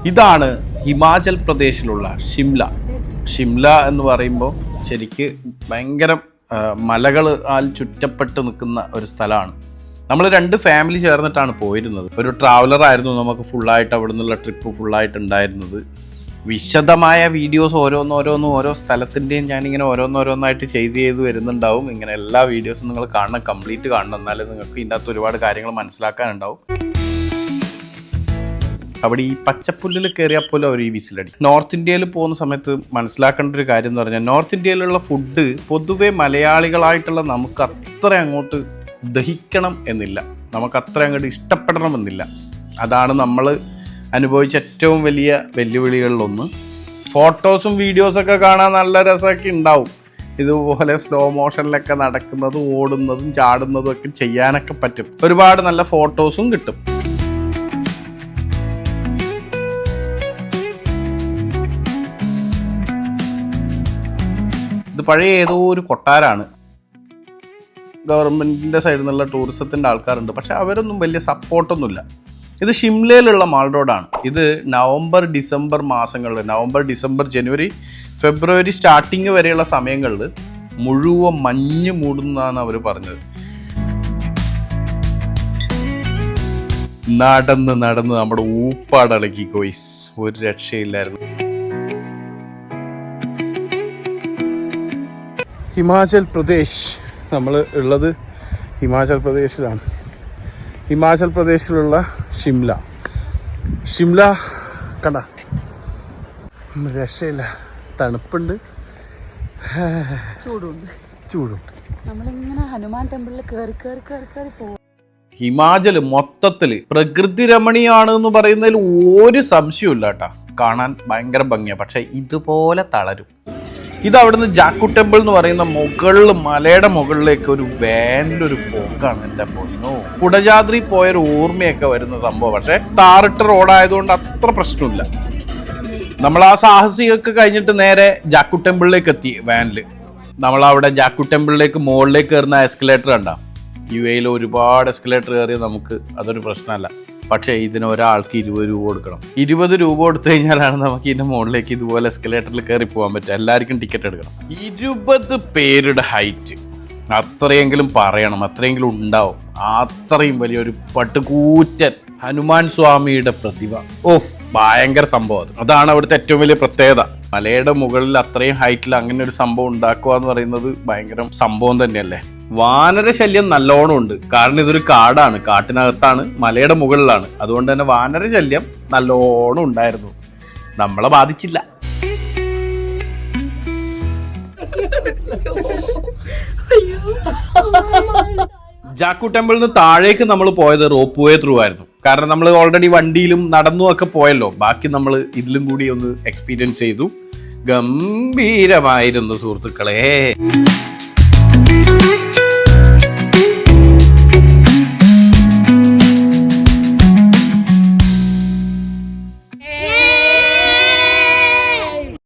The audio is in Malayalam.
ഇതാണ് ഹിമാചൽ പ്രദേശിലുള്ള ഷിംല എന്ന് പറയുമ്പോൾ ശരിക്ക് ഭയങ്കര മലകൾ ആൽ ചുറ്റപ്പെട്ട് നിൽക്കുന്ന ഒരു സ്ഥലമാണ്. നമ്മൾ 2 ഫാമിലി ചേർന്നിട്ടാണ് പോയിരുന്നത്. ഒരു ട്രാവലറായിരുന്നു നമുക്ക് ഫുള്ളായിട്ട് അവിടെ നിന്നുള്ള ട്രിപ്പ് ഫുള്ളായിട്ട് ഉണ്ടായിരുന്നത്. വിശദമായ വീഡിയോസ് ഓരോ സ്ഥലത്തിൻ്റെയും ഞാനിങ്ങനെ ഓരോന്നായിട്ട് ചെയ്ത് വരുന്നുണ്ടാവും. ഇങ്ങനെ എല്ലാ വീഡിയോസും നിങ്ങൾ കാണണം, കംപ്ലീറ്റ് കാണണം, എന്നാലേ നിങ്ങൾക്ക് ഇതിൻ്റെ അകത്ത് ഒരുപാട് കാര്യങ്ങൾ മനസ്സിലാക്കാനുണ്ടാവും. അവിടെ ഈ പച്ചപ്പുല്ലിൽ കയറിയാൽ പോലും അവർ ഈ വിസിലടി. നോർത്ത് ഇന്ത്യയിൽ പോകുന്ന സമയത്ത് മനസ്സിലാക്കേണ്ട ഒരു കാര്യം എന്ന് പറഞ്ഞാൽ, നോർത്ത് ഇന്ത്യയിലുള്ള ഫുഡ് പൊതുവെ മലയാളികളായിട്ടുള്ള നമുക്ക് അത്ര അങ്ങോട്ട് ദഹിക്കണം എന്നില്ല, നമുക്ക് അത്ര അങ്ങോട്ട് ഇഷ്ടപ്പെടണമെന്നില്ല. അതാണ് നമ്മൾ അനുഭവിച്ച ഏറ്റവും വലിയ വെല്ലുവിളികളിലൊന്ന്. ഫോട്ടോസും വീഡിയോസൊക്കെ കാണാൻ നല്ല രസമൊക്കെ ഉണ്ടാവും. ഇതുപോലെ സ്ലോ മോഷനിലൊക്കെ നടക്കുന്നതും ഓടുന്നതും ചാടുന്നതും ഒക്കെ ചെയ്യാനൊക്കെ പറ്റും. ഒരുപാട് നല്ല ഫോട്ടോസും കിട്ടും. ഇത് പഴയ ഏതോ ഒരു കൊട്ടാരാണ്. ഗവൺമെൻറ്റിൻ്റെ സൈഡിൽ നിന്നുള്ള ടൂറിസത്തിൻ്റെ ആൾക്കാരുണ്ട്, പക്ഷെ അവരൊന്നും വലിയ സപ്പോർട്ടൊന്നുമില്ല. ഇത് ഷിംലയിലുള്ള മാൾ റോഡാണ്. ഇത് നവംബർ ഡിസംബർ മാസങ്ങളിൽ, നവംബർ ഡിസംബർ ജനുവരി ഫെബ്രുവരി സ്റ്റാർട്ടിങ് വരെയുള്ള സമയങ്ങളിൽ മുഴുവൻ മഞ്ഞ് മൂടുന്നതാണ് അവർ പറഞ്ഞത്. നടന്ന് നമ്മുടെ ഊപ്പാടളക്കി കോയ്സ്, ഒരു രക്ഷയില്ലായിരുന്നു. ഹിമാചൽ പ്രദേശ്, നമ്മൾ ഉള്ളത് ഹിമാചൽ പ്രദേശിലാണ്. ഹിമാചൽ പ്രദേശിലുള്ള ഷിംല കണ്ട, രക്ഷയില്ല. തണുപ്പുണ്ട്, ചൂടുണ്ട്. നമ്മളിങ്ങനെ ഹനുമാൻ ടെമ്പിളിൽ കയറി പോകും. ഹിമാചൽ മൊത്തത്തിൽ പ്രകൃതി രമണീയാണ് എന്ന് പറയുന്നതിൽ ഒരു സംശയമില്ല കേട്ടോ. കാണാൻ ഭയങ്കര ഭംഗിയാണ്, പക്ഷെ ഇതുപോലെ തളരും. ഇത് അവിടുന്ന് ജാക്കു ടെമ്പിൾ എന്ന് പറയുന്ന മുകളിൽ, മലയുടെ മുകളിലേക്ക് ഒരു വാനിലൊരു പോക്കാണ്. എൻ്റെ പൊന്നോ, കുടജാദ്രി പോയൊരു ഓർമ്മയൊക്കെ വരുന്ന സംഭവം. പക്ഷെ താറിട്ട റോഡായതുകൊണ്ട് അത്ര പ്രശ്നമില്ല. നമ്മൾ ആ സാഹസികമൊക്കെ കഴിഞ്ഞിട്ട് നേരെ ജാക്കു ടെമ്പിളിലേക്ക് എത്തി വാനിൽ. നമ്മളവിടെ ജാക്കു ടെമ്പിളിലേക്ക് മുകളിലേക്ക് കയറുന്ന എസ്കലേറ്റർ കണ്ടാ. UAE ഒരുപാട് എസ്കലേറ്റർ കയറിയ നമുക്ക് അതൊരു പ്രശ്നമല്ല. പക്ഷേ ഇതിന് ഒരാൾക്ക് 20 രൂപ കൊടുക്കണം. 20 രൂപ കൊടുത്തു കഴിഞ്ഞാലാണ് നമുക്ക് ഇതിൻ്റെ മുകളിലേക്ക് ഇതുപോലെ എസ്കലേറ്ററിൽ കയറി പോകാൻ പറ്റുക. എല്ലാവർക്കും ടിക്കറ്റ് എടുക്കണം. 20 പേരുടെ ഹൈറ്റ്, അത്രയെങ്കിലും പറയണം, അത്രയെങ്കിലും ഉണ്ടാവും. അത്രയും വലിയൊരു പട്ടുകൂറ്റൻ ഹനുമാൻ സ്വാമിയുടെ പ്രതിഭ. ഭയങ്കര സംഭവം. അതാണ് അവിടുത്തെ ഏറ്റവും വലിയ പ്രത്യേകത. മലയുടെ മുകളിൽ അത്രയും ഹൈറ്റിൽ അങ്ങനെ ഒരു സംഭവം ഉണ്ടാക്കുക എന്ന് പറയുന്നത് ഭയങ്കര സംഭവം തന്നെയല്ലേ. വാനര ശല്യം നല്ലോണം ഉണ്ട്. കാരണം ഇതൊരു കാടാണ്, കാട്ടിനകത്താണ്, മലയുടെ മുകളിലാണ്. അതുകൊണ്ട് തന്നെ വാനര ശല്യം നല്ലോണം ഉണ്ടായിരുന്നു. നമ്മളെ ബാധിച്ചില്ല. ജാക്കു ടെമ്പിളിൽ നിന്ന് താഴേക്ക് നമ്മൾ പോയത് റോപ്പ് വേ ത്രൂ ആയിരുന്നു. കാരണം നമ്മൾ ഓൾറെഡി വണ്ടിയിലും നടന്നും ഒക്കെ പോയല്ലോ. ബാക്കി നമ്മൾ ഇതിലും കൂടി ഒന്ന് എക്സ്പീരിയൻസ് ചെയ്തു. ഗംഭീരമായിരുന്നു സുഹൃത്തുക്കളെ.